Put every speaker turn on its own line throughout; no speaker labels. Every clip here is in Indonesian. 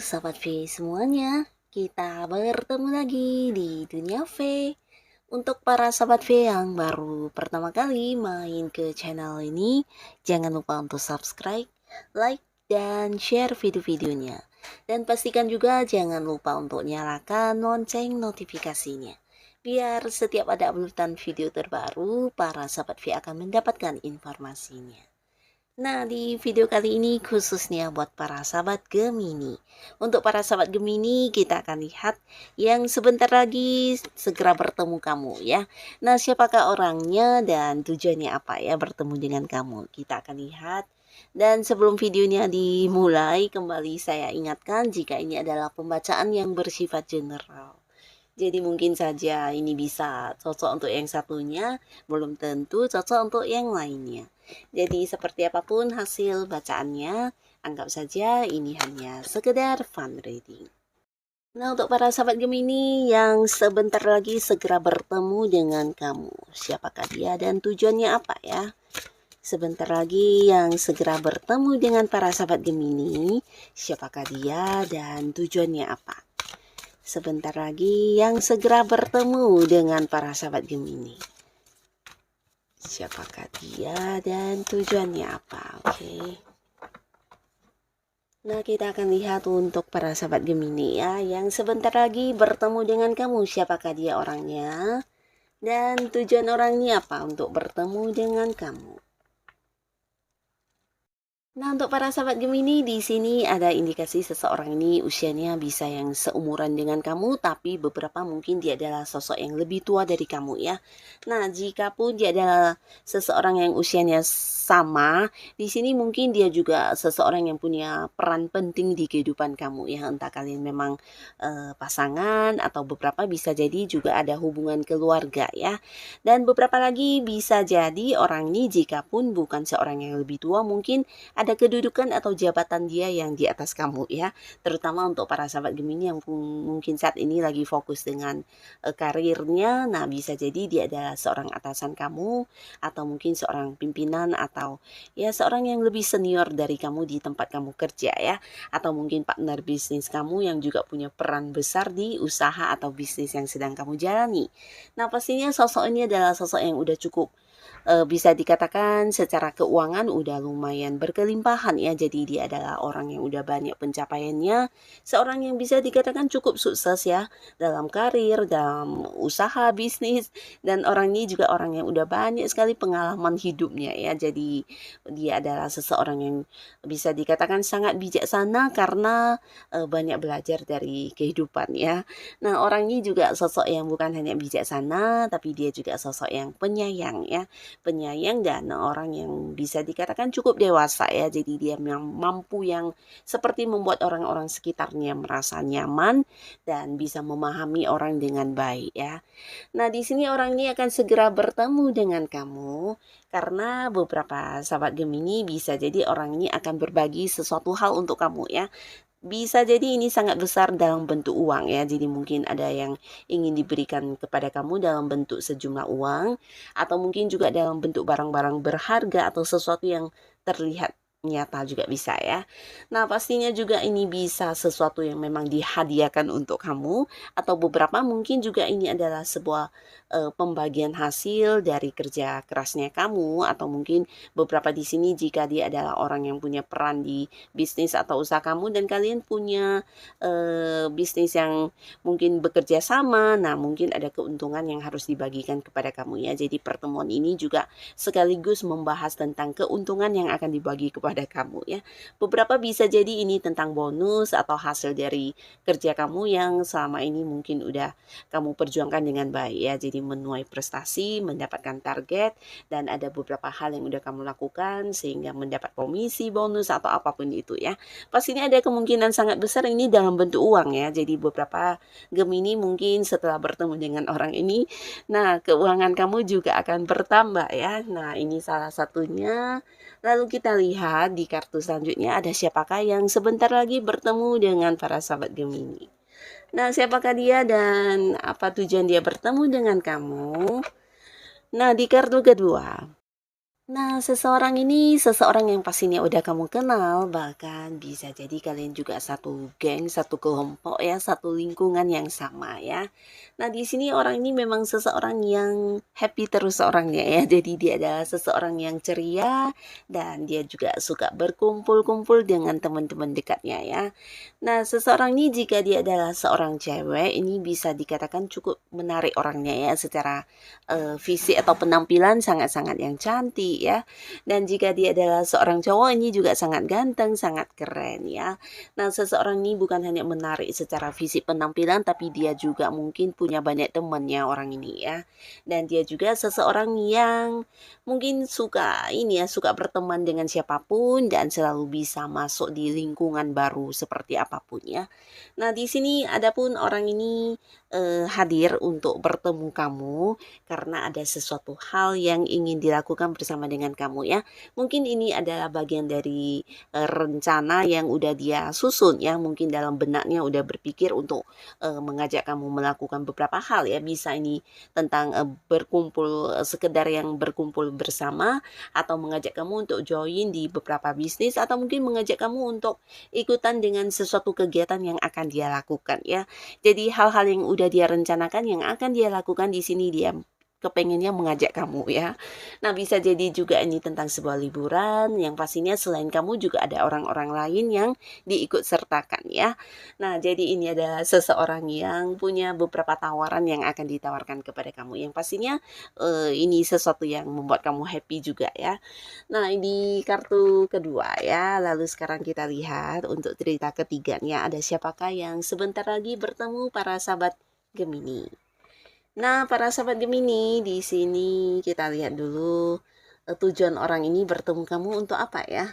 Sobat V semuanya, kita bertemu lagi di Dunia V. Untuk para Sobat V yang baru pertama kali main ke channel ini, jangan lupa untuk subscribe, like, dan share video-videonya. Dan pastikan juga jangan lupa untuk nyalakan lonceng notifikasinya. Biar setiap ada uploadan video terbaru, para Sobat V akan mendapatkan informasinya. Nah, di video kali ini khususnya buat para sahabat Gemini. Untuk para sahabat Gemini, kita akan lihat yang sebentar lagi segera bertemu kamu ya. Nah, siapakah orangnya dan tujuannya apa ya bertemu dengan kamu? Kita akan lihat. Dan sebelum videonya dimulai, kembali saya ingatkan jika ini adalah pembacaan yang bersifat general. Jadi mungkin saja ini bisa cocok untuk yang satunya, belum tentu cocok untuk yang lainnya. Jadi seperti apapun hasil bacaannya, anggap saja ini hanya sekedar fun reading. Nah, untuk para sahabat Gemini yang sebentar lagi segera bertemu dengan kamu, siapakah dia dan tujuannya apa ya? Sebentar lagi yang segera bertemu dengan para sahabat Gemini, siapakah dia dan tujuannya apa? Sebentar lagi yang segera bertemu dengan para sahabat Gemini. Siapakah dia dan tujuannya apa? Oke. Nah, kita akan lihat untuk para sahabat Gemini ya, yang sebentar lagi bertemu dengan kamu. Siapakah dia orangnya? Dan tujuan orangnya apa untuk bertemu dengan kamu? Nah, untuk para sahabat Gemini, di sini ada indikasi seseorang ini usianya bisa yang seumuran dengan kamu, tapi beberapa mungkin dia adalah sosok yang lebih tua dari kamu ya. Nah, jika pun dia adalah seseorang yang usianya sama, di sini mungkin dia juga seseorang yang punya peran penting di kehidupan kamu ya. Entah kalian memang pasangan atau beberapa bisa jadi juga ada hubungan keluarga ya. Dan beberapa lagi bisa jadi orang ini jika pun bukan seorang yang lebih tua, mungkin ada kedudukan atau jabatan dia yang di atas kamu ya, terutama untuk para sahabat Gemini yang mungkin saat ini lagi fokus dengan karirnya. Nah, bisa jadi dia adalah seorang atasan kamu atau mungkin seorang pimpinan atau ya seorang yang lebih senior dari kamu di tempat kamu kerja ya, atau mungkin partner bisnis kamu yang juga punya peran besar di usaha atau bisnis yang sedang kamu jalani. Nah, pastinya sosok ini adalah sosok yang udah cukup bisa dikatakan secara keuangan udah lumayan berkelimpahan ya. Jadi dia adalah orang yang udah banyak pencapaiannya, seorang yang bisa dikatakan cukup sukses ya dalam karir, dalam usaha bisnis, dan orang ini juga orang yang udah banyak sekali pengalaman hidupnya ya. Jadi dia adalah seseorang yang bisa dikatakan sangat bijaksana karena banyak belajar dari kehidupan ya. Nah, orang ini juga sosok yang bukan hanya bijaksana, tapi dia juga sosok yang penyayang ya, penyayang dan orang yang bisa dikatakan cukup dewasa ya. Jadi dia yang mampu yang seperti membuat orang-orang sekitarnya merasa nyaman dan bisa memahami orang dengan baik ya. Nah, di sini orang ini akan segera bertemu dengan kamu karena beberapa sahabat Gemini bisa jadi orang ini akan berbagi sesuatu hal untuk kamu ya. Bisa jadi ini sangat besar dalam bentuk uang ya. Jadi mungkin ada yang ingin diberikan kepada kamu dalam bentuk sejumlah uang, atau mungkin juga dalam bentuk barang-barang berharga atau sesuatu yang terlihat nyata juga bisa ya. Nah, pastinya juga ini bisa sesuatu yang memang dihadiahkan untuk kamu, atau beberapa mungkin juga ini adalah sebuah pembagian hasil dari kerja kerasnya kamu, atau mungkin beberapa di sini jika dia adalah orang yang punya peran di bisnis atau usaha kamu dan kalian punya bisnis yang mungkin bekerja sama, nah mungkin ada keuntungan yang harus dibagikan kepada kamu ya. Jadi pertemuan ini juga sekaligus membahas tentang keuntungan yang akan dibagi kepada kamu ya. Beberapa bisa jadi ini tentang bonus atau hasil dari kerja kamu yang selama ini mungkin udah kamu perjuangkan dengan baik ya. Jadi menuai prestasi, mendapatkan target, dan ada beberapa hal yang udah kamu lakukan sehingga mendapat komisi, bonus atau apapun itu ya. Pastinya ada kemungkinan sangat besar ini dalam bentuk uang ya. Jadi beberapa Gemini mungkin setelah bertemu dengan orang ini, nah keuangan kamu juga akan bertambah ya. Nah, ini salah satunya. Lalu kita lihat di kartu selanjutnya ada siapakah yang sebentar lagi bertemu dengan para sahabat Gemini. Nah, siapakah dia dan apa tujuan dia bertemu dengan kamu? Nah, di kartu kedua Nah, seseorang ini seseorang yang pastinya udah kamu kenal, bahkan bisa jadi kalian juga satu geng, satu kelompok ya, satu lingkungan yang sama ya. Nah, di sini orang ini memang seseorang yang happy terus orangnya ya. Jadi dia adalah seseorang yang ceria dan dia juga suka berkumpul-kumpul dengan teman-teman dekatnya ya. Nah, seseorang ini jika dia adalah seorang cewek, ini bisa dikatakan cukup menarik orangnya ya secara fisik atau penampilan sangat-sangat yang cantik ya. Dan jika dia adalah seorang cowok ini juga sangat ganteng, sangat keren ya. Nah, seseorang ini bukan hanya menarik secara fisik penampilan tapi dia juga mungkin punya banyak temannya orang ini ya. Dan dia juga seseorang yang mungkin suka ini ya, suka berteman dengan siapapun dan selalu bisa masuk di lingkungan baru seperti apapun ya. Nah, di sini adapun orang ini hadir untuk bertemu kamu karena ada sesuatu hal yang ingin dilakukan bersama dengan kamu ya. Mungkin ini adalah bagian dari rencana yang udah dia susun ya. Mungkin dalam benaknya udah berpikir untuk mengajak kamu melakukan beberapa hal ya. Bisa ini tentang berkumpul sekedar yang berkumpul bersama atau mengajak kamu untuk join di beberapa bisnis atau mungkin mengajak kamu untuk ikutan dengan sesuatu kegiatan yang akan dia lakukan ya. Jadi hal-hal yang udah dia rencanakan yang akan dia lakukan di sini dia kepengennya mengajak kamu ya. Nah, bisa jadi juga ini tentang sebuah liburan yang pastinya selain kamu juga ada orang-orang lain yang diikut sertakan ya. Nah, jadi ini adalah seseorang yang punya beberapa tawaran yang akan ditawarkan kepada kamu yang pastinya ini sesuatu yang membuat kamu happy juga ya. Nah, ini kartu kedua ya. Lalu sekarang kita lihat untuk cerita ketiganya ada siapakah yang sebentar lagi bertemu para sahabat Gemini. Nah, para sahabat Gemini, di sini kita lihat dulu tujuan orang ini bertemu kamu untuk apa ya?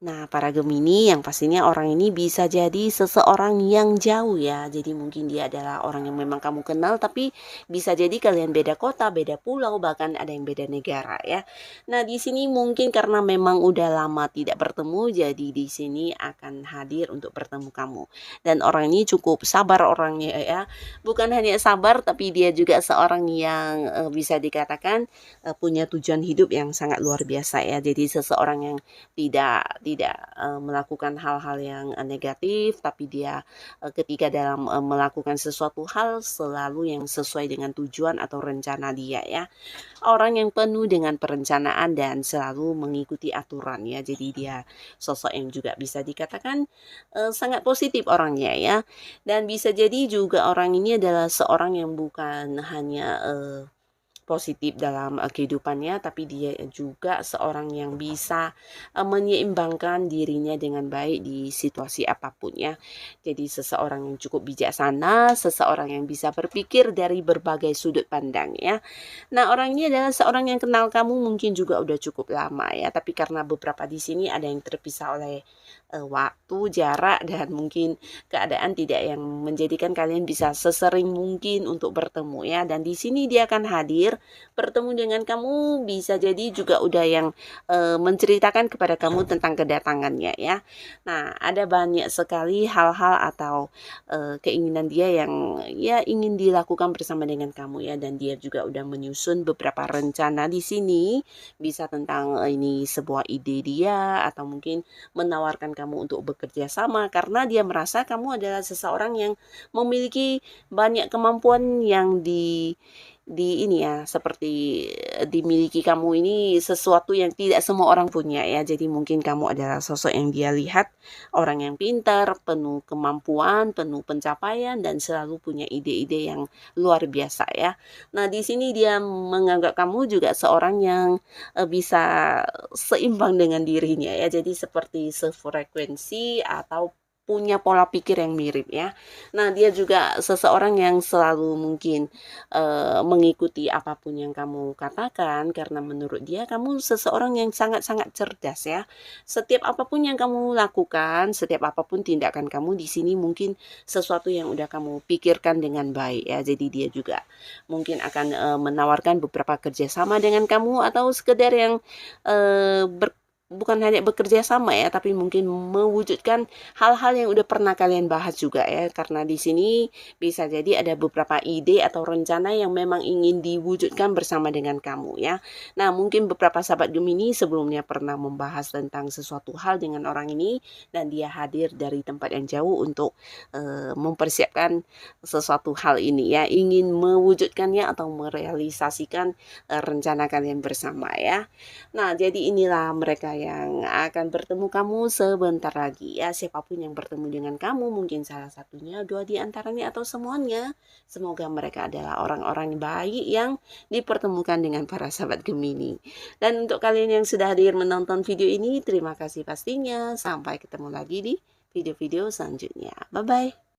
Nah, para Gemini yang pastinya orang ini bisa jadi seseorang yang jauh ya. Jadi mungkin dia adalah orang yang memang kamu kenal tapi bisa jadi kalian beda kota, beda pulau, bahkan ada yang beda negara ya. Nah, di sini mungkin karena memang udah lama tidak bertemu jadi di sini akan hadir untuk bertemu kamu. Dan orang ini cukup sabar orangnya ya. Bukan hanya sabar tapi dia juga seorang yang bisa dikatakan punya tujuan hidup yang sangat luar biasa ya. Jadi seseorang yang tidak melakukan hal-hal yang negatif tapi dia ketika dalam melakukan sesuatu hal selalu yang sesuai dengan tujuan atau rencana dia ya. Orang yang penuh dengan perencanaan dan selalu mengikuti aturan ya. Jadi dia sosok yang juga bisa dikatakan sangat positif orangnya ya. Dan bisa jadi juga orang ini adalah seorang yang bukan hanya positif dalam kehidupannya tapi dia juga seorang yang bisa menyeimbangkan dirinya dengan baik di situasi apapun ya. Jadi seseorang yang cukup bijaksana, seseorang yang bisa berpikir dari berbagai sudut pandang ya. Nah, orang ini adalah seorang yang kenal kamu mungkin juga udah cukup lama ya, tapi karena beberapa di sini ada yang terpisah oleh waktu, jarak dan mungkin keadaan tidak yang menjadikan kalian bisa sesering mungkin untuk bertemu ya. Dan di sini dia akan hadir bertemu dengan kamu bisa jadi juga udah yang menceritakan kepada kamu tentang kedatangannya ya. Nah, ada banyak sekali hal-hal atau keinginan dia yang ya ingin dilakukan bersama dengan kamu ya dan dia juga udah menyusun beberapa rencana di sini bisa tentang ini sebuah ide dia atau mungkin menawarkan kamu untuk bekerja sama karena dia merasa kamu adalah seseorang yang memiliki banyak kemampuan yang di ini ya seperti dimiliki kamu ini sesuatu yang tidak semua orang punya ya. Jadi mungkin kamu adalah sosok yang dia lihat orang yang pintar, penuh kemampuan, penuh pencapaian dan selalu punya ide-ide yang luar biasa ya. Nah, di sini dia menganggap kamu juga seorang yang bisa seimbang dengan dirinya ya. Jadi seperti sefrekuensi atau punya pola pikir yang mirip ya. Nah, dia juga seseorang yang selalu mungkin mengikuti apapun yang kamu katakan karena menurut dia kamu seseorang yang sangat-sangat cerdas ya. Setiap apapun yang kamu lakukan, setiap apapun tindakan kamu di sini mungkin sesuatu yang udah kamu pikirkan dengan baik ya. Jadi dia juga mungkin akan menawarkan beberapa kerjasama dengan kamu atau sekedar yang bukan hanya bekerja sama ya, tapi mungkin mewujudkan hal-hal yang udah pernah kalian bahas juga ya. Karena di sini bisa jadi ada beberapa ide atau rencana yang memang ingin diwujudkan bersama dengan kamu ya. Nah, mungkin beberapa sahabat Gemini sebelumnya pernah membahas tentang sesuatu hal dengan orang ini dan dia hadir dari tempat yang jauh untuk mempersiapkan sesuatu hal ini ya, ingin mewujudkannya atau merealisasikan rencana kalian bersama ya. Nah, jadi inilah mereka yang akan bertemu kamu sebentar lagi ya. Siapapun yang bertemu dengan kamu, mungkin salah satunya, dua di antaranya, atau semuanya. Semoga mereka adalah orang-orang baik yang dipertemukan dengan para sahabat Gemini. Dan untuk kalian yang sudah hadir menonton video ini, terima kasih pastinya. Sampai ketemu lagi di video-video selanjutnya. Bye-bye.